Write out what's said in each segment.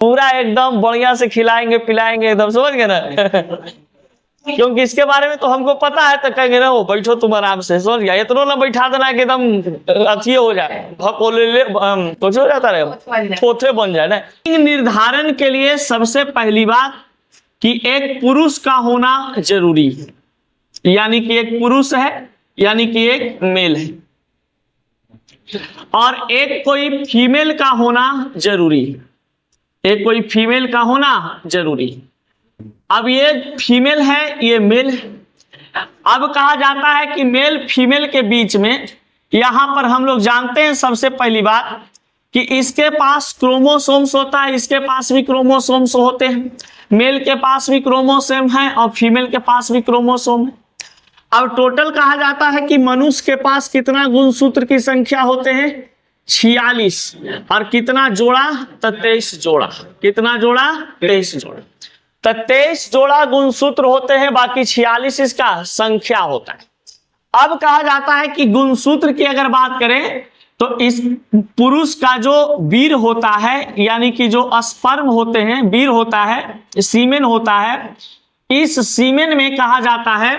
पूरा एकदम बढ़िया से खिलाएंगे पिलाएंगे एकदम, समझ गए ना। क्योंकि इसके बारे में तो हमको पता है, तो कहेंगे ना वो बैठो तुम आराम से, समझ गया। इतना ना बैठा देना कि एकदम अथी हो जाए, कुछ हो जाता रहे, थोथे बन जाए ना। निर्धारण के लिए सबसे पहली बात कि एक पुरुष का होना जरूरी है, यानी कि एक पुरुष है, यानी कि एक मेल है, और एक कोई फीमेल का होना जरूरी है, एक कोई फीमेल का होना जरूरी है। अब ये फीमेल है, ये मेल है। अब कहा जाता है कि मेल फीमेल के बीच में, यहां पर हम लोग जानते हैं सबसे पहली बात कि इसके पास क्रोमोसोम्स होता है, इसके पास भी क्रोमोसोम्स होते हैं। मेल के पास भी क्रोमोसोम है और फीमेल के पास भी क्रोमोसोम है। अब टोटल कहा जाता है कि मनुष्य के पास कितना गुणसूत्र की संख्या होते हैं, 46, और कितना जोड़ा, 23 जोड़ा। कितना जोड़ा, 23 जोड़ा। तो 23 जोड़ा गुणसूत्र होते हैं, बाकी 46 इसका संख्या होता है। अब कहा जाता है कि गुणसूत्र की अगर बात करें तो इस पुरुष का जो वीर होता है, यानी कि जो स्पर्म होते हैं, वीर होता है, सीमेन होता है, इस सीमेन में कहा जाता है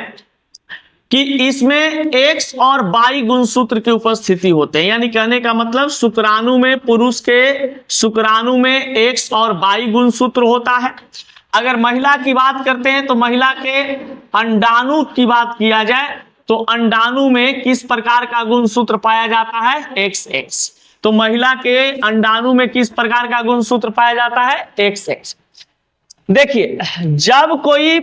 कि इसमें एक्स और वाई गुणसूत्र की उपस्थिति होते हैं। यानी कहने का मतलब शुक्राणु में, पुरुष के शुक्राणु में एक्स और वाई गुणसूत्र होता है। अगर महिला की बात करते हैं तो महिला के अंडाणु की बात किया जाए तो अंडाणु में किस प्रकार का गुणसूत्र पाया जाता है, XX। तो महिला के अंडाणु में किस प्रकार का गुणसूत्र पाया जाता है, XX। देखिए, जब कोई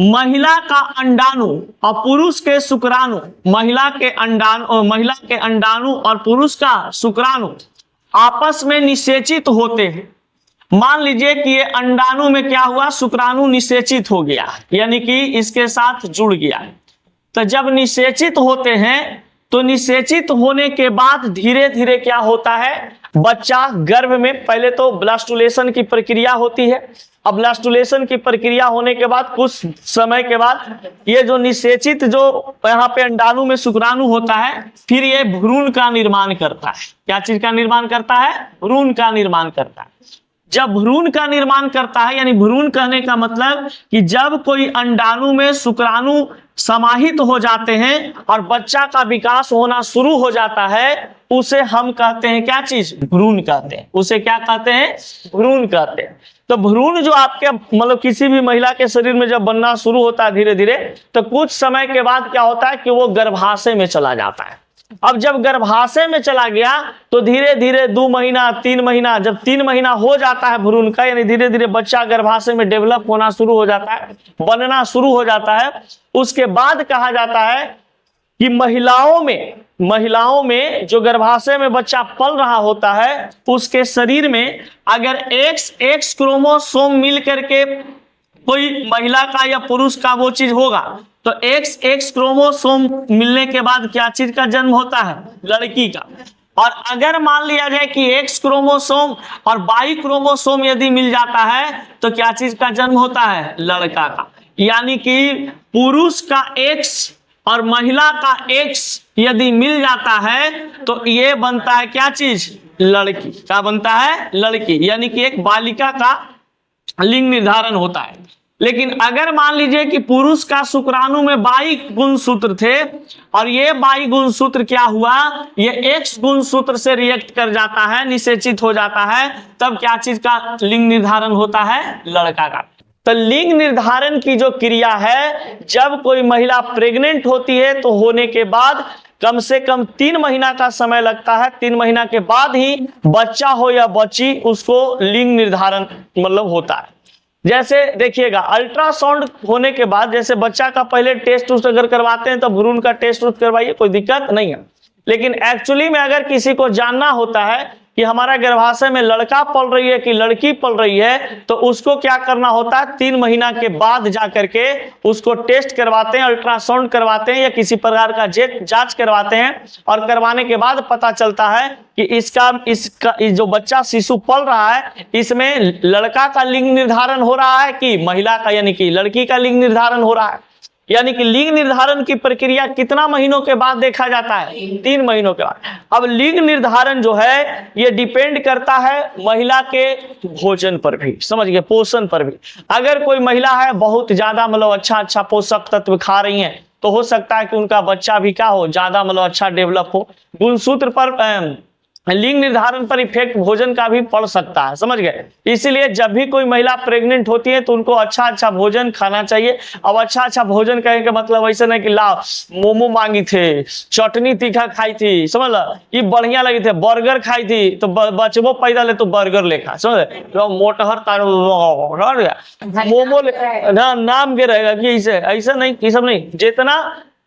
महिला का अंडाणु और पुरुष के शुक्राणु, महिला के अंडाणु और पुरुष का शुक्राणु आपस में निषेचित होते हैं। मान लीजिए कि ये अंडाणु में क्या हुआ, शुक्राणु निषेचित हो गया, यानी कि इसके साथ जुड़ गया। तो जब निषेचित होते हैं तो निषेचित होने के बाद धीरे धीरे क्या होता है, बच्चा गर्भ में, पहले तो ब्लास्टुलेशन की प्रक्रिया होती है। अब ब्लास्टुलेशन की प्रक्रिया होने के बाद कुछ समय के बाद ये जो निषेचित, जो यहाँ पे अंडाणु में शुक्राणु होता है, फिर ये भ्रूण का निर्माण करता है। क्या चीज का निर्माण करता है, भ्रूण का निर्माण करता है। जब भ्रूण का निर्माण करता है, यानी भ्रूण कहने का मतलब कि जब कोई अंडाणु में शुक्राणु समाहित हो जाते हैं और बच्चा का विकास होना शुरू हो जाता है, उसे हम कहते हैं क्या चीज, भ्रूण कहते हैं। उसे क्या कहते हैं, भ्रूण कहते हैं। तो भ्रूण जो आपके मतलब किसी भी महिला के शरीर में जब बनना शुरू होता है धीरे धीरे, तो कुछ समय के बाद क्या होता है कि वो गर्भाशय में चला जाता है। अब जब गर्भाशय में चला गया तो धीरे धीरे 2 महीना 3 महीना, जब 3 महीना हो जाता है भ्रूण का, यानी धीरे धीरे बच्चा गर्भाशय में डेवलप होना शुरू हो जाता है, बनना शुरू हो जाता है। उसके बाद कहा जाता है कि महिलाओं में जो गर्भाशय में बच्चा पल रहा होता है, उसके शरीर में अगर XX क्रोमोसोम मिल करके कोई महिला का या पुरुष का वो चीज होगा, तो XX क्रोमोसोम मिलने के बाद क्या चीज का जन्म होता है, लड़की का। और अगर मान लिया जाए कि X क्रोमोसोम और Y क्रोमोसोम यदि मिल जाता है तो क्या चीज का जन्म होता है, लड़का का। यानी कि पुरुष का X और महिला का X यदि मिल जाता है तो ये बनता है क्या चीज, लड़की। क्या बनता है, लड़की। यानी कि एक बालिका का लिंग निर्धारण होता है। लेकिन अगर मान लीजिए कि पुरुष का शुक्राणु में 22 गुणसूत्र थे और ये 22 गुणसूत्र क्या हुआ, ये X गुणसूत्र से रिएक्ट कर जाता है, निषेचित हो जाता है, तब क्या चीज का लिंग निर्धारण होता है, लड़का का। तो लिंग निर्धारण की जो क्रिया है, जब कोई महिला प्रेग्नेंट होती है तो होने के बाद कम से कम 3 महीना का समय लगता है। 3 महीना के बाद ही बच्चा हो या बच्ची, उसको लिंग निर्धारण मतलब होता है। जैसे देखिएगा, अल्ट्रासाउंड होने के बाद जैसे बच्चा का पहले टेस्ट अगर करवाते हैं तो भ्रूण का टेस्ट करवाइए, कोई दिक्कत नहीं है। लेकिन एक्चुअली में अगर किसी को जानना होता है कि हमारा गर्भाशय में लड़का पल रही है कि लड़की पल रही है, तो उसको क्या करना होता है, 3 महीना के बाद जाकर के उसको टेस्ट करवाते हैं, अल्ट्रासाउंड करवाते हैं या किसी प्रकार का जांच करवाते हैं। और करवाने के बाद पता चलता है कि इसका जो बच्चा शिशु पल रहा है, इसमें लड़का का लिंग निर्धारण हो रहा है कि महिला का, यानी कि लड़की का लिंग निर्धारण हो रहा है। यानी कि लिंग निर्धारण की प्रक्रिया कितना महीनों के बाद देखा जाता है? 3 महीनों के बाद। अब लिंग निर्धारण जो है ये डिपेंड करता है महिला के भोजन पर भी, समझ गए, पोषण पर भी। अगर कोई महिला है बहुत ज्यादा मतलब अच्छा पोषक तत्व खा रही है तो हो सकता है कि उनका बच्चा भी क्या हो, ज्यादा मतलब अच्छा डेवलप हो। गुणसूत्र पर लिंग निर्धारण पर इफेक्ट भोजन का भी पड़ सकता है, समझ गए। इसीलिए जब भी कोई महिला प्रेग्नेंट होती है तो उनको अच्छा भोजन खाना चाहिए। अब अच्छा भोजन कहने का मतलब ऐसा नहीं कि लाओ मोमो मांगी थे, चटनी तीखा खाई थी, समझ लो, ये बढ़िया लगी थे, बर्गर खाई थी तो बचबो पैदा ले तो बर्गर लेखा, समझ, तो मोटहर मोमो नाम के रहेगा कि ऐसा नहीं, ये सब नहीं। जितना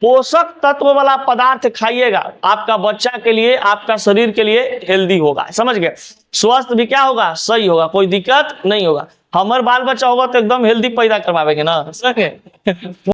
पोषक तत्व वाला पदार्थ खाइएगा आपका बच्चा के लिए, आपका शरीर के लिए हेल्दी होगा, समझ गए। स्वास्थ्य भी क्या होगा, सही होगा, कोई दिक्कत नहीं होगा। हमारे बाल बच्चा होगा तो एकदम हेल्दी पैदा करवाएंगे ना, समझ गए।